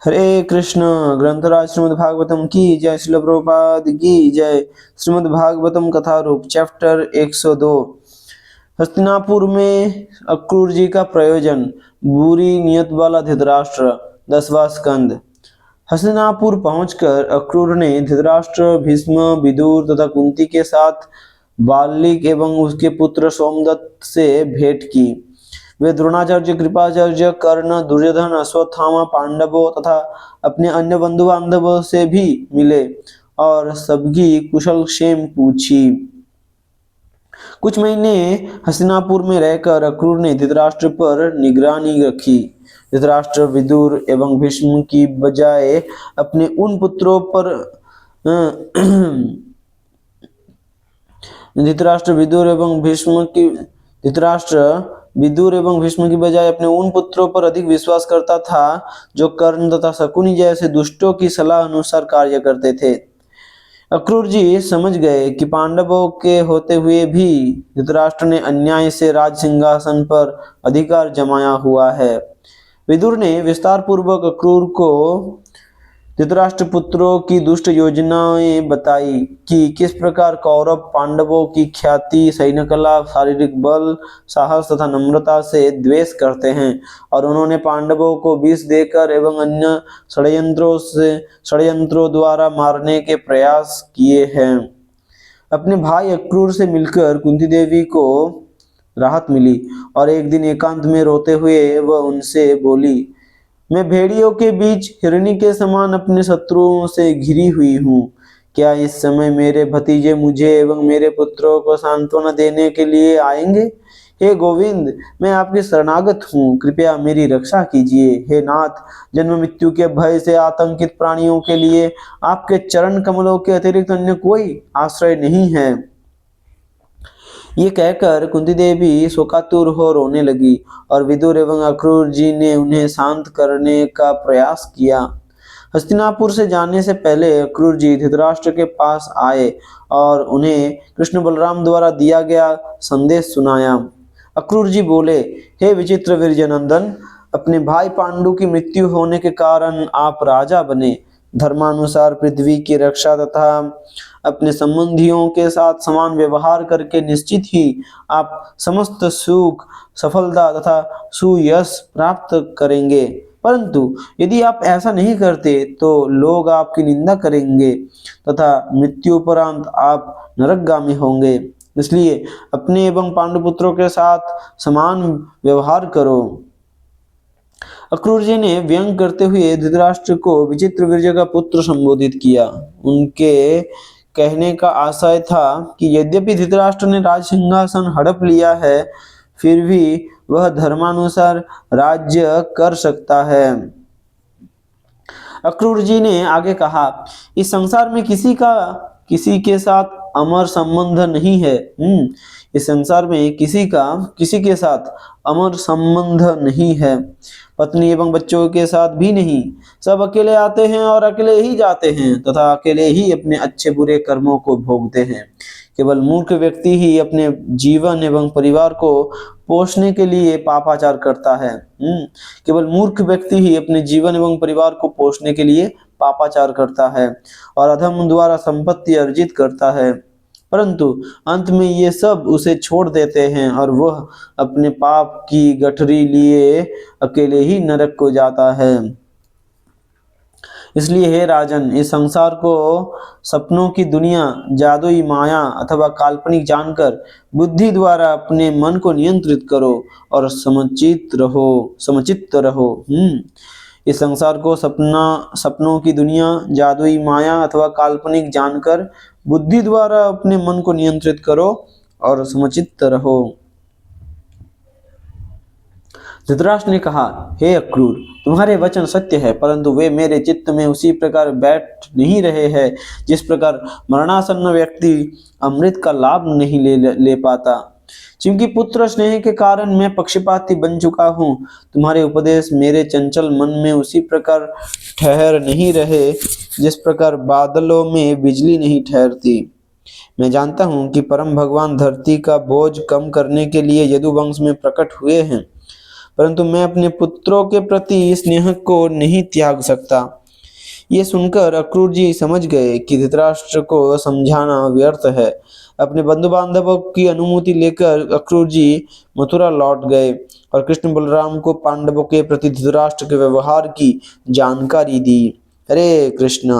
हरे कृष्ण। ग्रंथराज श्रीमद् भागवतम की जय। श्रील प्रभुपाद की जय। श्रीमद् भागवतम कथा रूप चैप्टर 102। हस्तिनापुर में अक्रूर जी का प्रयोजन। बुरी नियत वाला धृतराष्ट्र। 10वां स्कंद। हस्तिनापुर पहुंचकर अक्रूर ने धृतराष्ट्र, भीष्म, विदुर तथा कुंती के साथ बाल्लिक एवं उसके पुत्र सोमदत्त से भेंट की। वे द्रोणाचार्य, कृपाचार्य, कर्ण, दुर्योधन, अश्वत्थामा, पांडवों तथा अपने अन्य बंधु बांधवों से भी मिले और सबकी कुशल क्षेम पूछी। कुछ महीने हस्तिनापुर में रहकर अक्रूर ने धृतराष्ट्र पर निगरानी रखी। धृतराष्ट्र, विदुर एवं भीष्म की बजाय अपने उन पुत्रों पर धृतराष्ट्र विदुर एवं भीष्म की बजाय अपने उन पुत्रों पर अधिक विश्वास करता था जो कर्ण तथा शकुनि जैसे दुष्टों की सलाह अनुसार कार्य करते थे। अक्रूर जी समझ गए कि पांडवों के होते हुए भी धृतराष्ट्र ने अन्याय से राज सिंहासन पर अधिकार जमाया हुआ है। विदुर ने विस्तार पूर्वक अक्रूर को धृतराष्ट्र पुत्रों की दुष्ट योजनाएं बताई कि किस प्रकार कौरव पांडवों की ख्याति, सैन्य कला, शारीरिक बल, साहस तथा नम्रता से द्वेष करते हैं और उन्होंने पांडवों को विष देकर एवं अन्य षड्यंत्रों द्वारा मारने के प्रयास किए हैं। अपने भाई अक्रूर से मिलकर कुंती देवी को राहत मिली और एक दिन एकांत में रोते हुए वह उनसे बोली, मैं भेड़ियों के बीच हिरणी के समान अपने शत्रुओं से घिरी हुई हूँ। क्या इस समय मेरे भतीजे मुझे एवं मेरे पुत्रों को सांत्वना देने के लिए आएंगे? हे गोविंद, मैं आपके शरणागत हूँ, कृपया मेरी रक्षा कीजिए। हे नाथ, जन्म मृत्यु के भय से आतंकित प्राणियों के लिए आपके चरण कमलों के अतिरिक्त अन्य कोई आश्रय नहीं है। ये कहकर कुंती देवी शोकातुर हो रोने लगी और विदुर एवं अक्रूर जी ने उन्हें शांत करने का प्रयास किया। हस्तिनापुर से जाने से पहले अक्रूर जी धृतराष्ट्र के पास आए और उन्हें कृष्ण बलराम द्वारा दिया गया संदेश सुनाया। अक्रूर जी बोले, हे विचित्र वीर्यनंदन, अपने भाई पांडु की मृत्यु होने के कारण आप राजा बने। धर्मानुसार पृथ्वी की रक्षा तथा अपने संबंधियों के साथ समान व्यवहार करके निश्चित ही आप समस्त सुख, सफलता तथा सुयश प्राप्त करेंगे। परंतु यदि आप ऐसा नहीं करते तो लोग आपकी निंदा करेंगे तथा मृत्युपरांत आप नरकगामी होंगे। इसलिए अपने एवं पांडुपुत्रों के साथ समान व्यवहार करो। अक्रूर जी ने व्यंग करते हुए धृतराष्ट्र को विचित्र वीर्य का पुत्र संबोधित किया। उनके कहने का आशय था कि यद्यपि धृतराष्ट्र ने राज सिंहासन हड़प लिया है, फिर भी वह धर्मानुसार राज्य कर सकता है। अक्रूर जी ने आगे कहा, इस संसार में किसी के साथ अमर संबंध नहीं है। इस संसार में किसी के साथ अमर संबंध नहीं है, पत्नी एवं बच्चों के साथ भी नहीं। सब अकेले आते हैं और अकेले ही जाते हैं तथा अकेले ही अपने अच्छे बुरे कर्मों को भोगते हैं। केवल मूर्ख व्यक्ति ही अपने जीवन एवं परिवार को पोषने के लिए पापाचार करता है। केवल मूर्ख व्यक्ति ही अपने जीवन एवं परिवार को पोषने के लिए पापाचार करता है और अधर्म द्वारा संपत्ति अर्जित करता है, परंतु अंत में ये सब उसे छोड़ देते हैं और वह अपने पाप की गठरी लिए अकेले ही नरक को जाता है। इसलिए हे राजन, इस संसार को सपनों की दुनिया, जादुई माया अथवा काल्पनिक जानकर बुद्धि द्वारा अपने मन को नियंत्रित करो और समचित्त रहो। इस संसार को सपनों की दुनिया, जादुई माया अथवा काल्पनिक जानकर बुद्धि द्वारा अपने मन को नियंत्रित करो और समचित्त रहो। धृतराष्ट्र ने कहा, हे अक्रूर, तुम्हारे वचन सत्य है, परंतु वे मेरे चित्त में उसी प्रकार बैठ नहीं रहे हैं जिस प्रकार मरणासन्न व्यक्ति अमृत का लाभ नहीं ले पाता। क्योंकि पुत्र स्नेह के कारण मैं पक्षपाती बन चुका हूँ, तुम्हारे उपदेश मेरे चंचल मन में उसी प्रकार ठहर नहीं रहे जिस प्रकार बादलों में बिजली नहीं ठहरती। मैं जानता हूँ कि परम भगवान धरती का बोझ कम करने के लिए यदुवंश में प्रकट हुए हैं, परंतु मैं अपने पुत्रों के प्रति स्नेह को नहीं त्याग सकता। ये सुनकर अक्रूर जी समझ गए कि धृतराष्ट्र को समझाना व्यर्थ है। अपने बंधु बांधवों की अनुमति लेकर अक्रूर जी मथुरा लौट गए और कृष्ण बलराम को पांडवों के प्रति धृतराष्ट्र के व्यवहार की जानकारी दी। हरे कृष्ण।